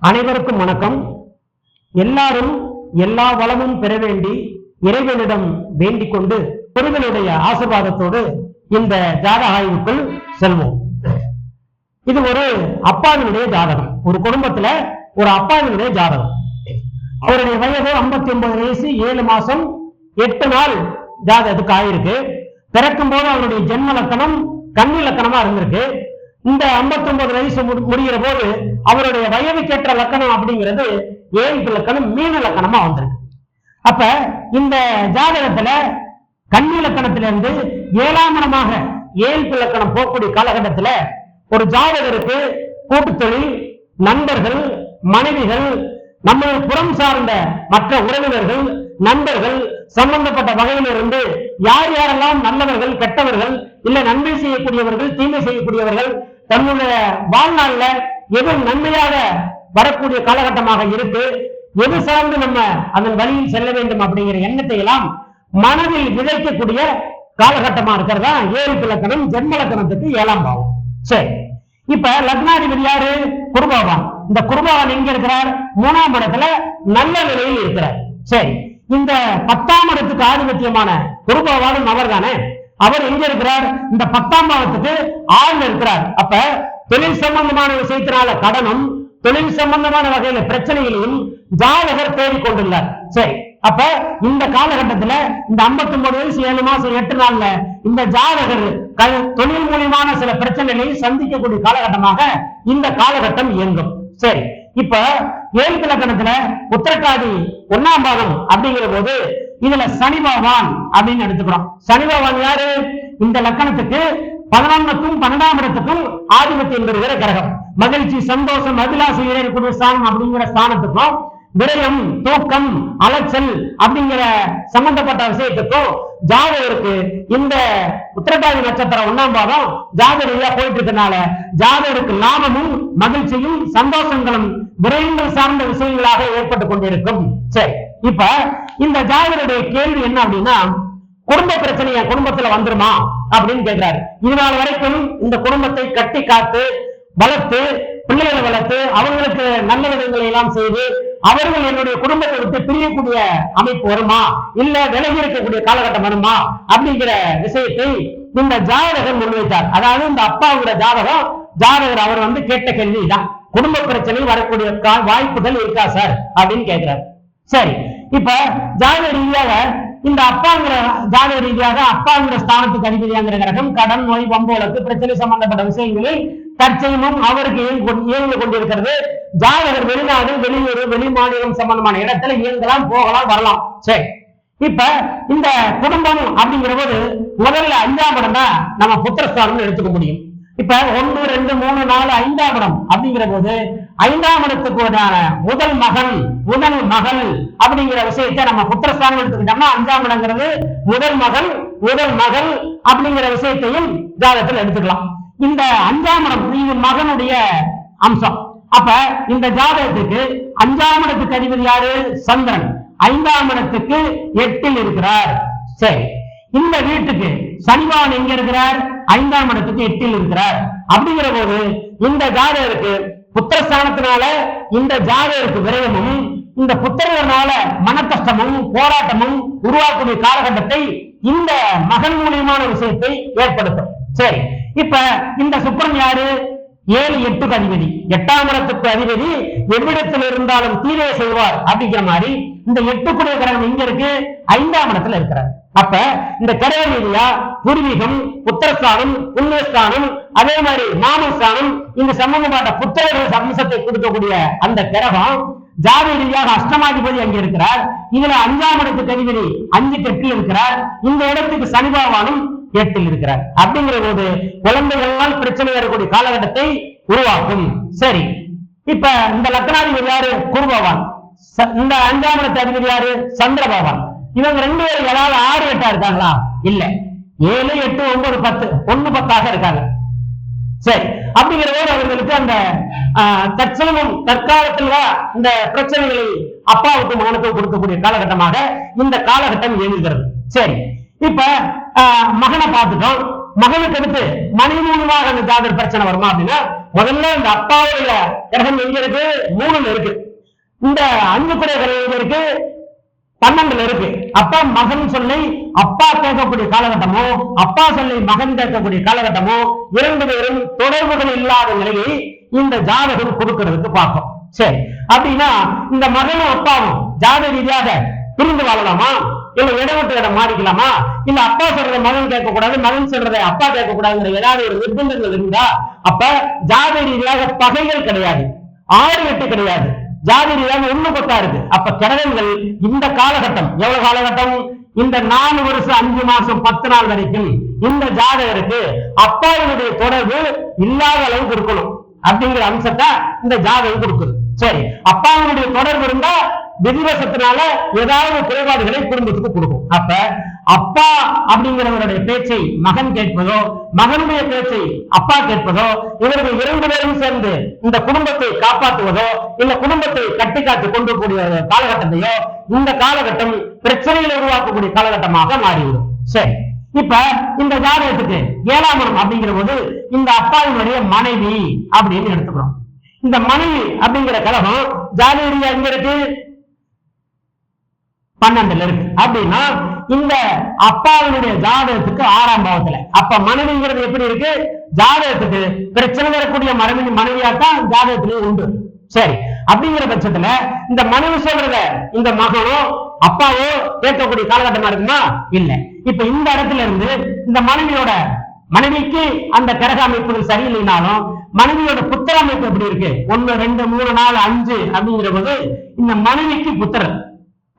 அனைவருக்கும் வணக்கம். எல்லாரும் எல்லா வளமும் பெற வேண்டி இறைவனிடம் வேண்டிக் கொண்டு முருகனுடைய ஆசீர்வாதத்தோடு இந்த ஜாதக ஆய்வுக்குள் செல்வோம். இது ஒரு அப்பாவினுடைய ஜாதகம். ஒரு குடும்பத்துல ஒரு அப்பாவினுடைய ஜாதகம். அவருடைய வயது 59 வயசு 7 மாசம் 8 நாள் ஜாதகத்துக்கு ஆயிருக்கு. பிறக்கும் போது அவருடைய ஜென்ம லக்கணம் கன்னி லக்கணமா இருந்திருக்கு. இந்த 59 வயசு முடிகிற போது அவருடைய வயதுக்கேற்ற லக்கணம் அப்படிங்கிறது 7 லக்கணம் மீன லக்கணமா வந்திருக்கு. அப்ப இந்த ஜாதகத்துல கன்னி லக்கணத்திலிருந்து 7ஆம் இடமாக 7 லக்கணம் போகக்கூடிய காலகட்டத்துல ஒரு ஜாதகருக்கு கூட்டு தொழில், நண்பர்கள், மனைவிகள், நம்ம புறம் சார்ந்த மற்ற உறவினர்கள், நண்பர்கள் சம்பந்தப்பட்ட வகையிலிருந்து யார் யாரெல்லாம் நல்லவர்கள், கெட்டவர்கள், இல்ல நன்மை செய்யக்கூடியவர்கள், தீமை செய்யக்கூடியவர்கள், தன்னுடைய வாழ்நாள்ல எது நன்மையாக வரக்கூடிய காலகட்டமாக இருக்கு, எது சார்ந்து நம்ம அதன் வழியில் செல்ல வேண்டும் அப்படிங்கிற எண்ணத்தை எல்லாம் மனதில் விதைக்கக்கூடிய காலகட்டமா இருக்கிறதா 7 லக்கணம். ஜென்ம லக்கணத்துக்கு 7ஆம் பாவம். சரி, இப்ப லக்னாதிபதி யாரு? குருபகவான். இந்த குருபகவான் எங்க இருக்கிறார்? 3ஆம் இடத்துல நல்ல நிலையில் இருக்கிறார். சரி, இந்த 10ஆம் இடத்துக்கு ஆதிபத்தியமான குருபகவானும் அவர் தானே. அவர் எங்க இருக்கிறார்? இந்த 10ஆம் பாவத்துக்கு 6 இருக்கிறார். அப்ப தொழில் சம்பந்தமான விஷயத்தினால கடனும், தொழில் சம்பந்தமான வகையில பிரச்சனைகளையும் ஜாதகர் தேடிக்கொண்டுள்ளார். சரி, அப்ப இந்த காலகட்டத்துல இந்த 59 வயசு 7 மாசம் 8 நாள்ல இந்த ஜாதகர் தொழில் மூலியமான சில பிரச்சனைகளை சந்திக்கக்கூடிய காலகட்டமாக இந்த காலகட்டம் இயங்கும். சரி, இப்ப 7 லக்கணத்துல உத்திரட்டாதி 1ஆம் பாகம் அப்படிங்கிற போது இதுல சனி பகவான் அப்படின்னு எடுத்துக்கிறோம். சனி பகவான் யாரு? இந்த லக்கணத்துக்கு 11க்கும் 12ஆம் இடத்துக்கும் ஆதிபத்தியம் பெறுகிற கிரகம். மகிழ்ச்சி, சந்தோஷம், அபிலாசை இறைக்கூடிய ஸ்தானம் அப்படிங்கிற ஸ்தானத்துக்கும் விரயம், தூக்கம், அலைச்சல் அப்படிங்கிற சம்பந்தப்பட்ட விஷயத்துக்கும் ஜாதகருக்கு இந்த உத்திரட்டாதி நட்சத்திரம் 1ஆம் பாகம் ஜாதகரியா போயிட்டு இருக்கனால ஜாதகருக்கு லாபமும் மகிழ்ச்சியும் சந்தோஷங்களும் விரயங்கள் சார்ந்த விஷயங்களாக ஏற்பட்டு கொண்டிருக்கும். சரி, இப்ப இந்த ஜாதகருடைய கேள்வி என்ன அப்படின்னா, குடும்ப பிரச்சனை என் குடும்பத்துல வந்துருமா அப்படின்னு கேட்கிறாரு. இதனால் வரைக்கும் இந்த குடும்பத்தை கட்டி காத்து வளர்த்து பிள்ளைகளை வளர்த்து அவங்களுக்கு நல்ல விதங்களை எல்லாம் செய்து அவர்கள் என்னுடைய குடும்பத்தை விட்டு பிரியக்கூடிய அமைப்பு வருமா, இல்ல விலகி இருக்கக்கூடிய காலகட்டம் வருமா அப்படிங்கிற விஷயத்தை இந்த ஜாதகர் முன்வைத்தார். அதாவது இந்த அப்பாவோட ஜாதகர் அவர் கேட்ட கேள்விதான், குடும்ப பிரச்சனை வரக்கூடிய வாய்ப்புகள் இருக்கா சார் அப்படின்னு கேட்கிறார். சரி, இப்ப ஜாதக ரீதியாக இந்த அப்பாங்கிற ஜாதக ரீதியாக அப்பாங்கிற ஸ்தானத்துக்கு அதிபதியாங்கிற கிரகம் கடன், நோய், பம்போலக்கு பிரச்சனை சம்பந்தப்பட்ட விஷயங்களில் தற்செயலும் அவருக்கு இயங்கி கொண்டிருக்கிறது. ஜாதகர் வெளிநாடு, வெளியூர், வெளி மாநிலம் சம்பந்தமான இடத்துல இயங்கலாம், போகலாம், வரலாம். சரி, இப்ப இந்த குடும்பம் அப்படிங்கிற போது முதல்ல 5ஆம் இடம் தான் நம்ம புத்திரஸ்தானம் எடுத்துக்க முடியும். இப்ப 1, 2, 3, 4, 5ஆம் இடம் அப்படிங்கிற போது 5ஆம் இடத்துக்கு முதல் மகன், முதல் மகள் அப்படிங்கிற விஷயத்தை நம்ம புத்திரஸ்தானம் எடுத்துக்கிட்டோம்னா 5ஆம் இடங்கிறது முதல் மகன், முதல் மகள் அப்படிங்கிற விஷயத்தையும் ஜாதகத்தில் எடுத்துக்கலாம். இந்த 5ஆம் இடம் இது மகனுடைய அம்சம். அப்ப இந்த ஜாதகத்துக்கு 5ஆம் இடத்துக்கு அதிபதி யாரு? சந்திரன். 5ஆம் இடத்துக்கு 8 இருக்கிறார். சரி, இந்த வீட்டுக்கு சனிபகவான் எங்க இருக்கிறார்? 5ஆம் இடத்துக்கு 8 இருக்கிறார். அப்படிங்கிற போது இந்த ஜாதகருக்கு புத்திரஸ்தானத்தினால இந்த ஜாதகருக்கு விரயமும், இந்த புத்திரனால மன கஷ்டமும் போராட்டமும் உருவாக்கக்கூடிய காலகட்டத்தை இந்த மகன் மூலியமான விஷயத்தை ஏற்படுத்தும். சரி, இப்ப இந்த சுக்கிரன் யாரு? 7, 8க்கு அதிபதி. 8ஆம் இடத்துக்கு அதிபதி எவ்விடத்தில் இருந்தாலும் தீரே செய்வார் அப்படிங்கிற மாதிரி இந்த 8க்குடைய கிரகம் இங்க இருக்கு, 5ஆம் இடத்துல இருக்கிறார். அப்ப இந்த கிரக ரீதியா பூர்வீகம், புத்திரஸ்தானம், புண்ணியஸ்தானம், அதே மாதிரி மாமஸ்தானம், இந்த சம்பந்தப்பட்ட புத்திரர்கள் அம்சத்தை கொடுக்கக்கூடிய அந்த கிரகம் ஜாதக ரீதியாக அஷ்டமாதிபதி அங்க இருக்கிறார். இதுல 5ஆம் இடத்துக்கு அதிபதி 5க்கு 8 இருக்கிறார். இந்த இடத்துக்கு சனி பகவானும் 8 இருக்கிறார். அப்படிங்கிற போது குழந்தைகளால் பிரச்சனை வரக்கூடிய காலகட்டத்தை உருவாக்கும். சரி, இப்ப இந்த லக்னாதிபதி யாரு? குரு பகவான். இந்த 5ஆம் இடத்து அதிபதி யாரு? சந்திர பகவான். இவங்க 2 பேரும் ஏதாவது 6, 8 இருக்காங்களா? இல்ல, 7, 8, 9, 10 1, 10 இருக்காங்க. சரி, அப்படிங்கிற போது அவர்களுக்கு அந்த தற்சமயம் தற்காலத்தில் இந்த பிரச்சனைகளை அப்பாவுக்கு மகனுக்கு கொடுக்கக்கூடிய காலகட்டமாக இந்த காலகட்டம் இயங்குகிறது. சரி, இப்ப மகனை பார்த்துட்டோம். மகனுக்கு அடுத்து மனைவி மூலமாக அந்த ஜாதக பிரச்சனை வருமா அப்படின்னா முதல்ல இந்த அப்பாவுடைய கிரகம் எங்க இருக்கு? 3ல இருக்கு. இந்த 5 குறை கிரகம் எங்க இருக்கு? 12ல இருக்கு. அப்ப மகன் சொல்லி அப்பா கேட்கக்கூடிய காலகட்டமோ, அப்பா சொல்லி மகன் கேட்கக்கூடிய காலகட்டமோ 2 பேரும் தொடர்புகள் இல்லாத நிலையை இந்த ஜாதகம் கொடுக்கிறதுக்கு பார்க்கும். சரி, அப்படின்னா இந்த மகனும் அப்பாவும் ஜாதக ரீதியாக பிரிந்து வாழலாமா, இல்ல இடவிட்டு இடம் மாறிக்கலாமா, இல்ல அப்பா சொல்றத மகன் கேட்க கூடாது, மகன் சொல்றதை அப்பா கேட்க கூடாதுங்கிற ஏதாவது ஒரு நிர்பந்தங்கள் இருந்தா அப்ப ஜாதக ரீதியாக பகைகள் கிடையாது, 6 8 கிடையாது, ஜாதக ரீதியாக 1 10 இருக்கு. அப்ப கிரகங்கள் இந்த காலகட்டம் எவ்வளவு காலகட்டம்? இந்த 4 வருஷம் 5 மாசம் 10 நாள் வரைக்கும் இந்த ஜாதகருக்கு அப்பாவினுடைய தொடர்பு இல்லாத அளவுக்கு இருக்கணும் அப்படிங்கிற அம்சத்தை இந்த ஜாதகம் கொடுக்குது. சரி, அப்பாவினுடைய தொடர்பு இருந்தா விதிவசத்தினால ஏதாவது குறைபாடுகளை குடும்பத்துக்கு கொடுக்கும். அப்ப அப்பா அப்படிங்கிறவருடைய பேச்சை மகன் கேட்பதோ, மகனுடைய பேச்சை அப்பா கேட்பதோ, இவர்கள் 2 பேரும் சேர்ந்து இந்த குடும்பத்தை காப்பாற்றுவதோ, இல்ல குடும்பத்தை கட்டி காத்து கொண்டு கூடிய காலகட்டத்தையோ இந்த காலகட்டம் பிரச்சனைகளை உருவாக்கக்கூடிய காலகட்டமாக மாறிவிடும். சரி, இப்ப இந்த ஜாதகத்துக்கு 7ஆம் இடம் அப்படிங்கிற போது இந்த அப்பாவினுடைய மனைவி அப்படின்னு எடுத்துக்கிறோம். இந்த மனைவி அப்படிங்கிற கழகம் ஜாதக எங்க இருக்கு? 12ல இருக்கு. அப்படின்னா இந்த அப்பாவினுடைய ஜாதகத்துக்கு 6ஆம் பாவத்துல. அப்ப மனைவிங்கிறது எப்படி இருக்கு? ஜாதகத்துக்கு பிரச்சனை வரக்கூடிய மனைவியாத்தான் ஜாதகத்திலேயே உண்டு. சரி, அப்படிங்கிற பட்சத்துல இந்த மனைவி சொல்றத இந்த மகனோ அப்பாவோ கேட்கக்கூடிய காலகட்டமா இருக்குமா? இல்ல. இப்ப இந்த இடத்துல இருந்து இந்த மனைவிக்கு அந்த கிரக அமைப்புகள் சரியில்லைனாலும் மனைவியோட புத்திர அமைப்பு எப்படி இருக்கு? 1 2 3 4 5 அப்படிங்கிற போது இந்த மனைவிக்கு புத்திரன்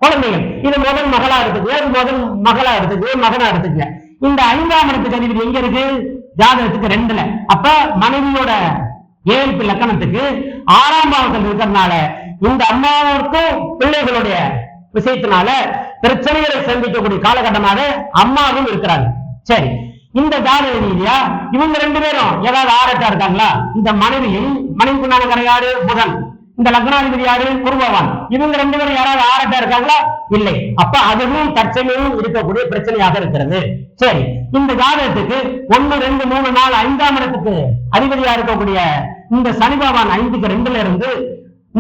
குழந்தைகள். இது முதல் மகளா எடுத்துக்க, முதல் மகளா எடுத்துக்க, மகனா எடுத்துக்க. இந்த 5ஆம் இடத்துக்கு அதிபதி எங்க இருக்கு? ஜாதகத்துக்கு 2ல. அப்ப மனைவியோட 7 லக்கணத்துக்கு 6ஆம் பாவத்தில் இருக்கிறதுனால இந்த அம்மாவுக்கும் பிள்ளைகளுடைய விஷயத்தினால பிரச்சனைகளை சந்திக்கக்கூடிய காலகட்டமாக அம்மாவும் இருக்கிறாங்க. சரி, இந்த ஜாதக ரீதியா இவங்க 2 பேரும் ஏதாவது ஆரட்டா இருக்காங்களா? இந்த மனைவிக்குண்டான யாரு? புதன். இந்த லக்னாதிபதி யாரு? குருபவான். இவங்க 2 பேரும் யாராவது ஆரட்டா இருக்காங்களா? இல்லை. அப்ப அதுவும் தற்சமயம் இருக்கக்கூடிய பிரச்சனையாக இருக்கிறது. சரி, இந்த ஜாதகத்துக்கு 1 2 3 4 5ஆம் இடத்துக்கு அதிபதியா இருக்கக்கூடிய இந்த சனி பகவான் 5க்கு 2ல இருந்து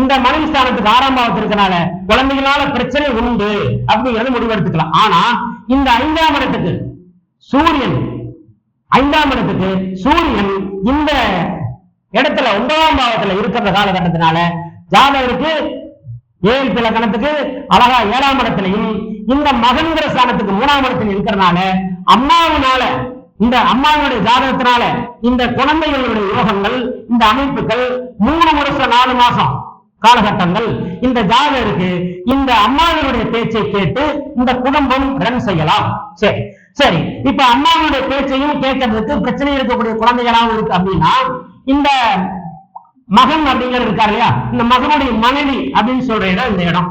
இந்த மனைவி ஸ்தானத்துக்கு 6ஆம் பாவத்தில் இருக்கனால குழந்தைகளால பிரச்சனை உண்டு அப்படிங்கிறது முடிவெடுத்துக்கலாம். ஆனா இந்த 5ஆம் இடத்துக்கு சூரியன் இந்த இடத்துல 9ஆம் பாவத்துல இருக்கிற காலகட்டத்தினால ஜாதகருக்கு 7 லக்கணத்துக்கு அழகா 7ஆம் இடத்திலையும் இந்த மகன்கிற ஸ்தானத்துக்கு 3ஆம் இடத்தில் இருக்கிறதுனால இந்த அம்மாவுடைய ஜாதகத்தினால இந்த குழந்தைகளுடைய யோகங்கள், இந்த அமைப்புகள் 3 வருஷம் 4 மாசம் காலகட்டங்கள் இந்த ஜாதகருக்கு இந்த அம்மாவினுடைய பேச்சை கேட்டு இந்த குடும்பம் ரன் செய்யலாம். சரி சரி, இப்ப அம்மாவுடைய பேச்சையும் கேட்கறதுக்கு பிரச்சனை இருக்கக்கூடிய குழந்தைகளாகவும் இருக்கு. அப்படின்னா இந்த மகன் அப்படிங்கிறது இருக்காரு இல்லையா, இந்த மகனுடைய மனைவி அப்படின்னு சொல்ற இடம் இந்த இடம்.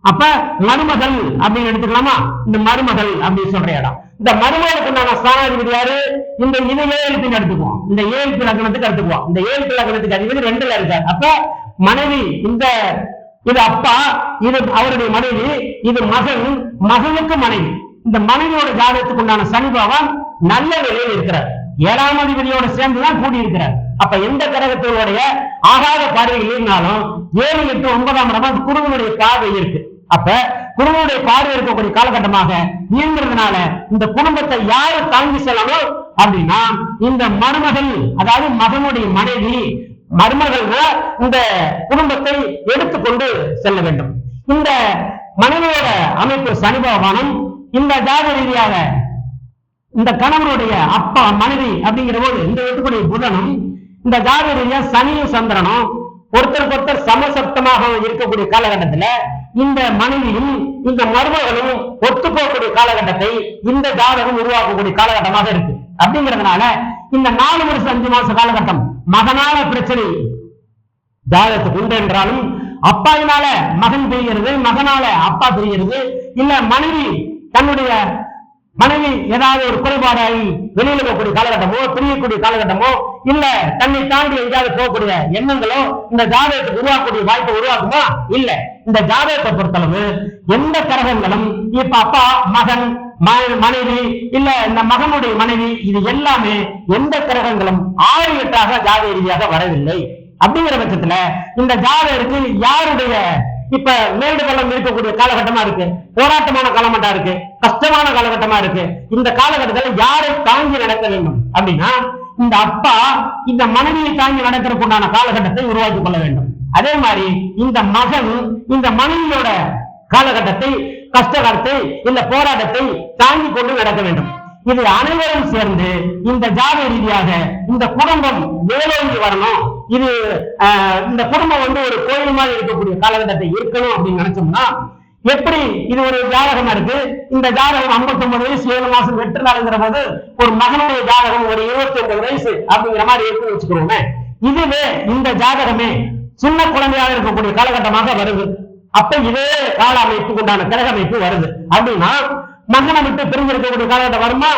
அப்ப மருமகள் அப்படின்னு எடுத்துக்கலாமா? இந்த மருமகள் அப்படின்னு சொல்ற இடம். இந்த மருமகளுக்கு உண்டான ஸ்தானாதிபதி யாரு? இந்த 7 எடுத்துக்குவோம். இந்த 7 லக்னத்துக்கு எடுத்துக்குவோம். இந்த 7 லக்னத்துக்கு அதிபதி 2ல இருக்காரு. அப்ப மனைவி இது அப்பா, இது அவருடைய மனைவி, இது மகனுக்கு மனைவி. இந்த மனைவியோட ஜாதகத்துக்கு உண்டான சனி பகவான் நல்ல நிலையில் இருக்கிறார். 7ஆம் அதிபதியோட சேர்ந்துதான் கூடி இருக்கிறார். அப்ப எந்த கிரகத்தினுடைய ஆகாத பார்வை இல்லைனாலும் 7 8 9ஆம் இடம் குருவனுடைய பார்வை இருக்கு. அப்ப குருவனுடைய பார்வை இருக்கக்கூடிய காலகட்டமாக இயங்குறதுனால இந்த குடும்பத்தை யாரு தாங்கி செல்லணும் அப்படின்னா இந்த மருமகள், அதாவது மகனுடைய மனைவி, மருமகள் இந்த குடும்பத்தை எடுத்துக்கொண்டு செல்ல வேண்டும். இந்த மனைவியோட அமைப்பு சனி பகவானும் இந்த ஜாதக ரீதியாக இந்த கணவனுடைய அப்பா மனைவி அப்படிங்கிற போது இந்த எடுத்துக்கூடிய புதனும் இந்த ஜாதக ரீதியா சனியும் சந்திரனும் ஒருத்தருக்கு ஒருத்தர் சமசப்தமாக இருக்கக்கூடிய காலகட்டத்துல இந்த மனைவியும் இந்த மருமகளும் ஒத்துப்போகக்கூடிய காலகட்டத்தை இந்த ஜாதகம் உருவாக்கக்கூடிய காலகட்டமாக இருக்கு. அப்படிங்கிறதுனால இந்த 4 வருஷம் 5 மாச காலகட்டம் மகனால பிரச்சனை ஜாதகத்துக்கு உண்டு என்றாலும், அப்பாவினால மகன் தெரிகிறது, மகனால அப்பா தெரிகிறது, இல்ல தன்னுடைய மனைவி ஏதாவது ஒரு குறைபாடாகி வெளியில போகக்கூடிய காலகட்டமோ, பிரியக்கூடிய காலகட்டமோ, இல்ல தன்னை தாண்டி எங்கேயாவது போகக்கூடிய எண்ணங்களோ இந்த ஜாதகத்துக்கு உருவாக்கக்கூடிய வாய்ப்பை உருவாக்குமா? இல்ல. இந்த ஜாதகத்தை பொறுத்தளவு எந்த கிரகங்களும் இப்ப அப்பா மனைவி இல்ல இந்த மகனுடைய மனைவி, இது எல்லாமே எந்த கிரகங்களும் 6 8 ஜாதக ரீதியாக வரவில்லை. அப்படிங்கிற பட்சத்துல இந்த ஜாதகருக்கு யாருடைய இப்ப மேடு பள்ளம் இருக்கக்கூடிய காலகட்டமா இருக்கு, போராட்டமான காலகட்டமா இருக்கு, கஷ்டமான காலகட்டமா இருக்கு. இந்த காலகட்டத்தில் யாரை தாங்கி நடக்க வேண்டும் அப்படின்னா இந்த அப்பா இந்த மனைவியை தாங்கி நடக்கிறதுக்கு உண்டான காலகட்டத்தை உருவாக்கி கொள்ள வேண்டும். அதே மாதிரி இந்த மகன் இந்த மனைவியோட காலகட்டத்தை, கஷ்டகாலத்தை, இந்த போராட்டத்தை தாங்கி கொண்டு நடக்க வேண்டும். இது அனைவரும் சேர்ந்து இந்த ஜாதக ரீதியாக இந்த குடும்பம் மேலோங்கி வரணும், இது இந்த குடும்பம் ஒரு கோயில் மாதிரி இருக்கக்கூடிய காலகட்டத்தை இருக்கணும் அப்படின்னு நினைச்சோம்னா எப்படி? இது ஒரு ஜாதகமா இருக்கு. இந்த ஜாதகம் 59 வயசு 7 மாசம் 8 நாளுங்கிற போது ஒரு மகனுடைய ஜாதகம் ஒரு 29 வயசு அப்படிங்கிற மாதிரி இருக்குன்னு வச்சுக்கிறோமே. இதுவே இந்த ஜாதகமே சின்ன குழந்தையாக இருக்கக்கூடிய காலகட்டமாக வருது. அப்ப இதே கால அமைப்புக்கு உண்டான கிரக அமைப்பு வருது அப்படின்னா மகனை விட்டு பிரிஞ்சிருக்கக்கூடிய காலகட்டம் வருமா?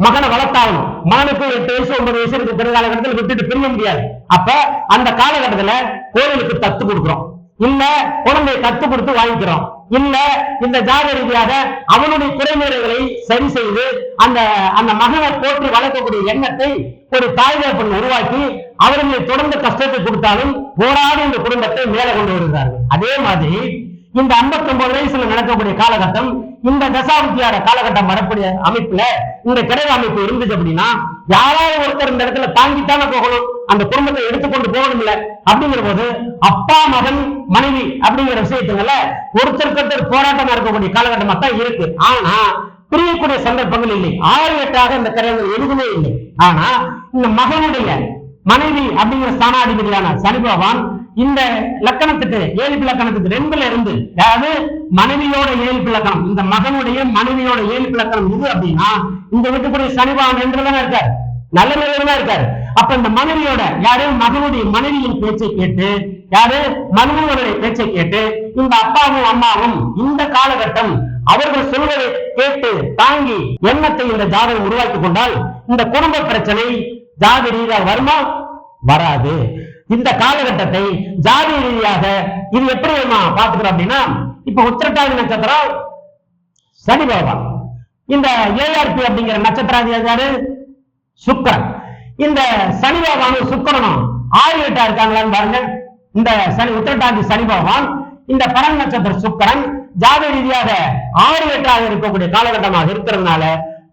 மகனை வளர்த்தாகணும். மகனுக்கு 8 வயசு 9 வயசு இருக்கு காலகட்டத்தில் விட்டுட்டு பிரிய முடியாது. அப்ப அந்த காலகட்டத்துல கோயிலுக்கு தத்து கொடுக்கிறோம், இல்ல குழந்தையை தத்து கொடுத்து வாங்கிக்கிறோம், இல்ல இந்த ஜாதக ரீதியாக அவனுடைய குறைநிறைகளை சரி செய்து அந்த அந்த மகனை போற்றி வளர்க்கக்கூடிய எண்ணத்தை ஒரு தாய் தகப்பன் உருவாக்கி அவர்களை தொடர்ந்து கஷ்டத்தை கொடுத்தாலும் போராடி இந்த குடும்பத்தை மேலே கொண்டு வருகிறார்கள். அதே மாதிரி இந்த 59 வயசுல நடக்கக்கூடிய காலகட்டம், இந்த தசாபுத்தியார காலகட்டம் வரக்கூடிய அமைப்புல இந்த கிரக அமைப்பு இருந்துச்சு அப்படின்னா யாராவது ஒருத்தர் இந்த இடத்துல தாங்கித்தானே போகணும், அந்த குடும்பத்தை எடுத்துக்கொண்டு போகணும் இல்ல. அப்படிங்கிற போது அப்பா மகன் மனைவி அப்படிங்கிற விஷயத்துல ஒருத்தருக்கு போராட்டமா இருக்கக்கூடிய காலகட்டமா தான் இருக்கு. ஆனா பிரியக்கூடிய சந்தர்ப்பங்கள் இல்லை. 6 8 இந்த கிரகங்கள் எதுவுமே இல்லை. ஆனா இந்த மகனுடைய மனைவி அப்படிங்கிற ஸ்தானாதிபதியான சனி பகவான் இந்த லக்கணத்துக்கு 7 லக்கணத்துக்கு 2ல இருந்து, அதாவது மனைவியோட 7 லக்கணம், இந்த மகனுடைய மனைவியோட 7 லக்கணம் இது அப்படின்னா இந்த வீட்டுக்குரிய சனி பகவான் 2 இருக்காரு, நல்ல நிலையில இருக்காரு. அப்ப இந்த மனைவியோட யாரு மகனுடைய மனைவியின் பேச்சை கேட்டு, யாரு மனைவியோடைய பேச்சை கேட்டு இந்த அப்பாவும் அம்மாவும் இந்த காலகட்டம் அவர்கள் சொல்வதை கேட்டு தாங்கி எண்ணத்தை இந்த ஜாதகம் உருவாக்கி கொண்டால் இந்த குடும்ப பிரச்சனை ஜாதி ரீதியாக வருமா? வராது. இந்த காலகட்டத்தை ஜாதி ரீதியாக இது எப்படி பாத்துக்கிறோம் அப்படின்னா, இப்ப உத்திரட்டாதி நட்சத்திரம் சனி பகவான், இந்த ஏஆர்பி அப்படிங்கிற நட்சத்திராதிகாரி சுக்கிரன், இந்த சனி பகவானும் சுக்கிரனும் 6 8 இருக்காங்களான்னு பாருங்க. இந்த சனி உத்திரட்டாதி சனி பகவான் இந்த பரண் நட்சத்திர சுக்கிரன் ஜாதி ரீதியாக 6 8 இருக்கக்கூடிய காலகட்டமாக இருக்கிறதுனால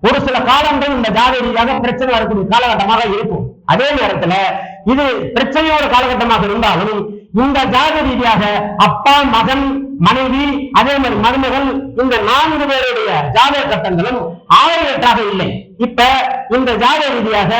ஒரு சில காலங்கள் இந்த ஜாதி ரீதியாக பிரச்சனை வரக்கூடிய காலகட்டமாக இருக்கும். அதே நேரத்துல இது பிரச்சனையோட காலகட்டமாக இருந்தாலும் இந்த ஜாதி ரீதியாக அப்பா மகன் மனைவி அதே மாதிரி மருமகள் இந்த 4 பேருடைய ஜாதக கட்டங்களும் 6 8 இல்லை. இப்ப இந்த ஜாதக ரீதியாக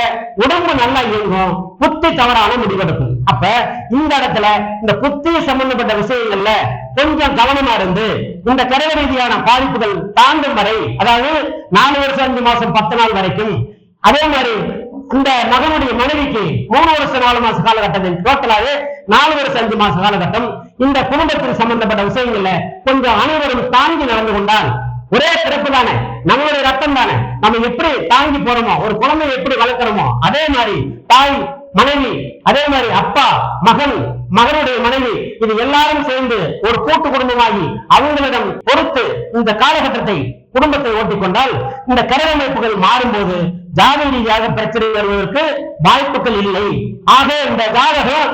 உடம்பு நல்லா இயங்கும், புத்தி தவறான முடிவெடுக்கும். அப்ப இந்த இடத்துல இந்த புத்தி சம்பந்தப்பட்ட விஷயங்கள்ல கொஞ்சம் கவனமா இருந்து இந்த கிரக ரீதியான பாதிப்புகள் தாண்டும் வரை, அதாவது 4 வருஷம் 5 மாசம் 10 நாள் வரைக்கும், அதே மாதிரி இந்த மகனுடைய மனைவிக்கு 3 வருஷம் 4 மாச காலகட்டத்தில் டோட்டலாவே 4 வருஷம் 5 மாச காலகட்டம் இந்த குடும்பத்தில் சம்பந்தப்பட்ட விஷயங்கள்ல கொஞ்சம் அனைவரும் தாங்கி நடந்து கொண்டால், ஒரே பிறப்பு தானே, நம்மளுடைய ரத்தம் தானே, நம்ம எப்படி தாங்கி போறோமோ, ஒரு குழந்தையை எப்படி வளர்க்கிறோமோ அதே மாதிரி தாய் மனைவி, அதே மாதிரி அப்பா மகன் மகனுடைய மனைவி, இது எல்லாரும் சேர்ந்து ஒரு கூட்டு குடும்பமாகி அவங்களிடம் பொறுத்து இந்த காலகட்டத்தை குடும்பத்தை ஓட்டிக்கொண்டால் இந்த கிரக அமைப்புகள் மாறும்போது ஜாதி ரீதியாக பிரச்சனை வருவதற்கு வாய்ப்புகள் இல்லை. ஆக இந்த ஜாதகம்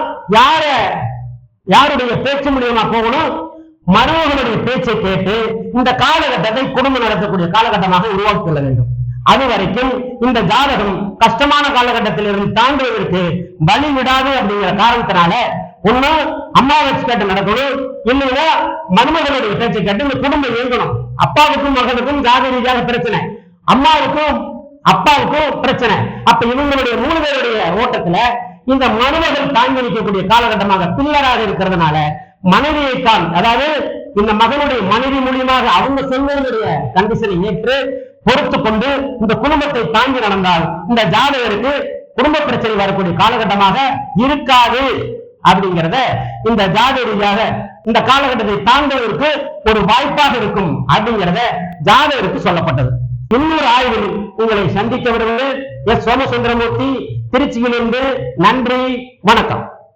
யாருடைய பேச்சு மூலியமா போகணும்? மருமகனுடைய பேச்சை கேட்டு இந்த காலகட்டத்தை குடும்பம் நடத்தக்கூடிய காலகட்டமாக உருவாக்கிக் கொள்ள வேண்டும். அது வரைக்கும் இந்த ஜாதகம் கஷ்டமான காலகட்டத்தில் இருந்து தாண்டுவதற்கு வழி விடாது அப்படிங்கிற காரணத்தினால ஒண்ணு அம்மா வச்சு கேட்டு நடக்கணும், இல்லையா மருமகளுடைய பேச்சை கேட்டு இந்த குடும்பம் இயங்கணும். அப்பாவுக்கும் மகனுக்கும் ஜாதி ரீதியாக பிரச்சனை, அம்மாவுக்கும் அப்பாவுக்கும் பிரச்சனை. அப்ப இவங்களுடைய 3 பேருடைய ஓட்டத்துல இந்த மருமகள் தாங்கி நிற்கக்கூடிய காலகட்டமாக பில்லராக இருக்கிறதுனால மனைவியை தான், அதாவது இந்த மகனுடைய மனைவி மூலியமாக அவங்க சொல்வதனுடைய கண்டிஷனை ஏற்று பொறுத்து கொண்டு இந்த குடும்பத்தை தாங்கி நடந்தால் இந்த ஜாதகருக்கு குடும்ப பிரச்சனை வரக்கூடிய காலகட்டமாக இருக்காது அப்படிங்கிறத இந்த ஜாதக ரீதியாக இந்த காலகட்டத்தை தாங்குவதற்கு ஒரு வாய்ப்பாக இருக்கும் அப்படிங்கிறத ஜாதகருக்கு சொல்லப்பட்டது. இன்னொரு ஆய்வில் உங்களை சந்திக்க விடுவது எஸ். சோமசுந்தரமூர்த்தி, திருச்சியிலிருந்து. நன்றி, வணக்கம்.